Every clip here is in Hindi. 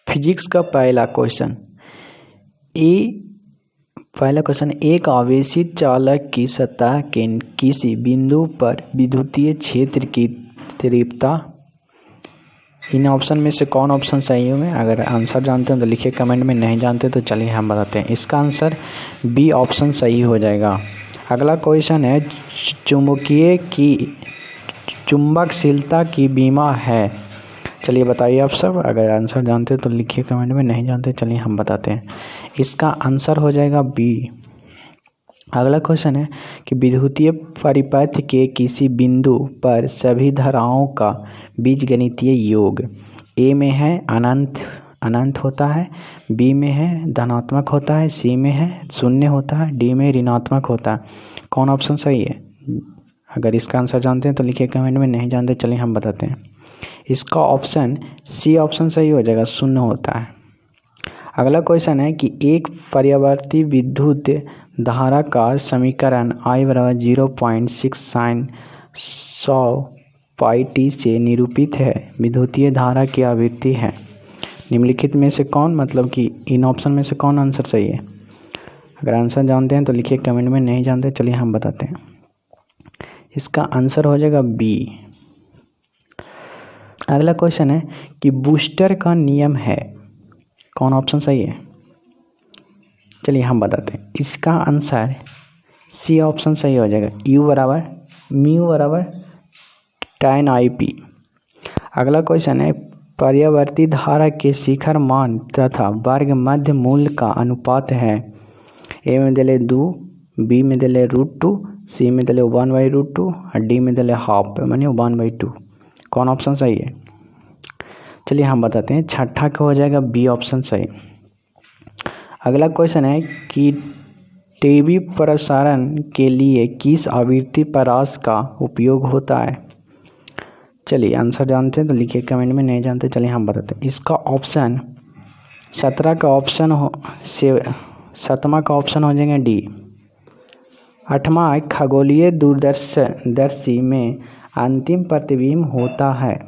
फिजिक्स का पहला क्वेश्चन एक आवेशित चालक की सतह के किसी बिंदु पर विद्युतीय क्षेत्र की तीव्रता। इन ऑप्शन में से कौन ऑप्शन सही होंगे? अगर आंसर जानते हैं तो लिखिए कमेंट में, नहीं जानते तो चलिए हम बताते हैं। इसका आंसर बी ऑप्शन सही हो जाएगा। अगला क्वेश्चन है चुंबकशीलता की बीमा है। चलिए बताइए आप सब, अगर आंसर जानते हैं तो लिखिए कमेंट में, नहीं जानते चलिए हम बताते हैं। इसका आंसर हो जाएगा बी। अगला क्वेश्चन है कि विद्युतीय परिपथ के किसी बिंदु पर सभी धाराओं का बीजगणितीय योग ए में है अनंत होता है, बी में है धनात्मक होता है, सी में है शून्य होता है, डी में ऋणात्मक होता है। कौन ऑप्शन सही है? अगर इसका आंसर जानते हैं तो लिखिए कमेंट में, नहीं जानते चलिए हम बताते हैं। इसका ऑप्शन सी ऑप्शन सही हो जाएगा, शून्य होता है। अगला क्वेश्चन है कि एक पर्यावर्ती विद्युत धारा का समीकरण I = 0.69 पाई टी से निरूपित है। विद्युतीय धारा की आवृत्ति है। निम्नलिखित में से कौन, मतलब कि इन ऑप्शन में से कौन आंसर सही है? अगर आंसर जानते हैं तो लिखिए कमेंट में, नहीं जानते चलिए हम बताते हैं। इसका आंसर हो जाएगा बी। अगला क्वेश्चन है कि बूस्टर का नियम है। कौन ऑप्शन सही है? चलिए हम बताते हैं। इसका आंसर सी ऑप्शन सही हो जाएगा, U = tan IP। अगला क्वेश्चन है पर्यावर्ती धारा के शिखर मान तथा वर्ग मध्य मूल्य का अनुपात है। ए में दिले 2, बी में दिले √2, सी में दिले 1/√2 और डी में दिले हाफ माने 1/2। कौन ऑप्शन सही है? चलिए हम बताते हैं। छठा का हो जाएगा बी ऑप्शन सही। अगला क्वेश्चन है कि टीवी प्रसारण के लिए किस आवृत्ति परास का उपयोग होता है? चलिए आंसर जानते हैं तो लिखिए कमेंट में, नहीं जानते चलिए हम बताते हैं। इसका ऑप्शन 17 का ऑप्शन हो 7वां का ऑप्शन हो जाएगा डी। 8वां खगोलीय दूरदर्शी में अंतिम प्रतिबिंब होता है।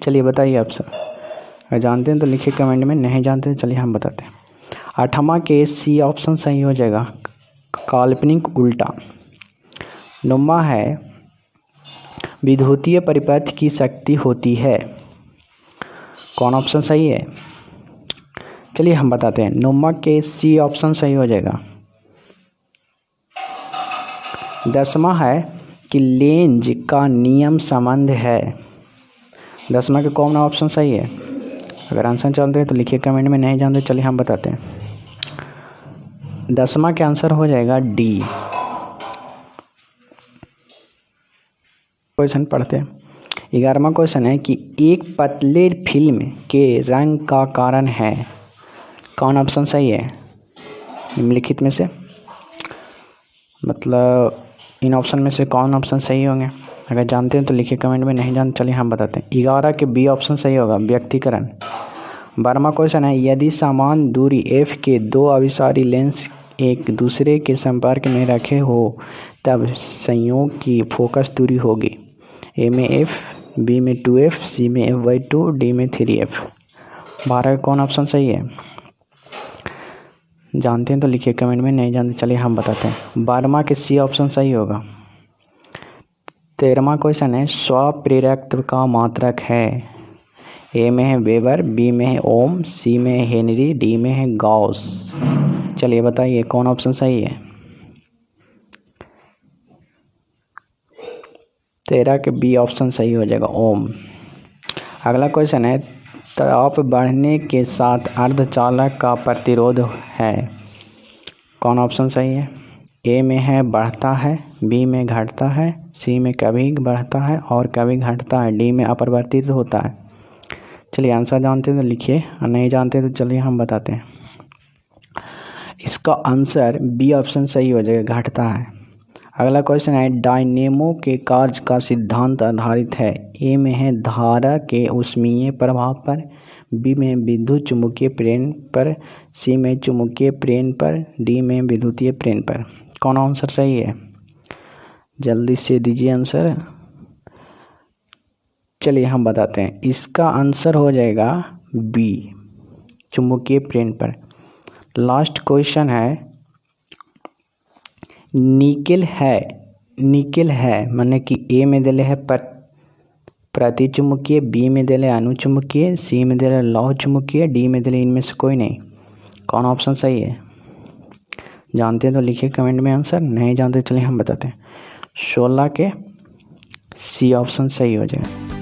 चलिए बताइए आप सब, अगर जानते हैं तो लिखिए कमेंट में, नहीं जानते हैं चलिए हम बताते हैं। 8वां के सी ऑप्शन सही हो जाएगा, काल्पनिक उल्टा। 9वां है विद्युतीय परिपथ की शक्ति होती है। कौन ऑप्शन सही है? चलिए हम बताते हैं। 9वां के सी ऑप्शन सही हो जाएगा। 10वां है कि लेंज का नियम संबंध है। 10वां का कौन ऑप्शन सही है? अगर आंसर जानते हैं तो लिखिए कमेंट में, नहीं जानते चलिए हम बताते हैं। 10वां का आंसर हो जाएगा डी। क्वेश्चन पढ़ते हैं। 11वां क्वेश्चन है कि एक पतले फिल्म के रंग का कारण है। कौन ऑप्शन सही है निम्नलिखित में से? मतलब इन ऑप्शन में से कौन ऑप्शन सही होंगे? अगर जानते हैं तो लिखिए कमेंट में, नहीं जानते चलिए हम बताते हैं। 11 के बी ऑप्शन सही होगा, व्यक्तिकरण। 12वां क्वेश्चन है यदि समान दूरी f के दो अभिसारी लेंस एक दूसरे के संपर्क में रखे हो तब संयोग की फोकस दूरी होगी। ए में f, बी में 2f, सी में f/2, डी में 3f। 12 का कौन ऑप्शन सही है? जानते हैं तो लिखिए कमेंट में, नहीं जानते चलिए हम बताते हैं। 12वां के सी ऑप्शन सही होगा। 13वां क्वेश्चन है स्वप्रेरकत्व का मात्रक है। ए में है वेबर, बी में है ओम, सी में है हेनरी, डी में है गॉस। चलिए बताइए कौन ऑप्शन सही है? 13 के बी ऑप्शन सही हो जाएगा, ओम। अगला क्वेश्चन है ताप बढ़ने के साथ अर्धचालक का प्रतिरोध है। कौन ऑप्शन सही है? ए में है बढ़ता है, बी में घटता है, सी में कभी बढ़ता है और कभी घटता है, डी में अपरिवर्तित होता है। चलिए आंसर जानते हैं तो लिखिए और नहीं जानते तो चलिए हम बताते हैं। इसका आंसर बी ऑप्शन सही हो जाएगा, घटता है। अगला क्वेश्चन है डायनेमो के कार्य का सिद्धांत आधारित है। ए में है धारा के ऊष्मीय प्रभाव पर, बी में विद्युत चुम्बकीय प्रेरण पर, सी में चुम्बकीय प्रेरण पर, डी में विद्युतीय प्रेरण पर। कौन आंसर सही है? जल्दी से दीजिए आंसर। चलिए हम बताते हैं। इसका आंसर हो जाएगा बी चुंबकीय प्लेन पर। लास्ट क्वेश्चन है निकेल है माने कि ए में दिले है प्रति चुंबकीय, बी में दिले अनुचुंबकीय, सी में दिले लौह चुंबकीय, डी में दिले इनमें से कोई नहीं। कौन ऑप्शन सही है? जानते हैं तो लिखिए कमेंट में आंसर, नहीं जानते चलिए हम बताते हैं। 16 के सी ऑप्शन सही हो जाएगा।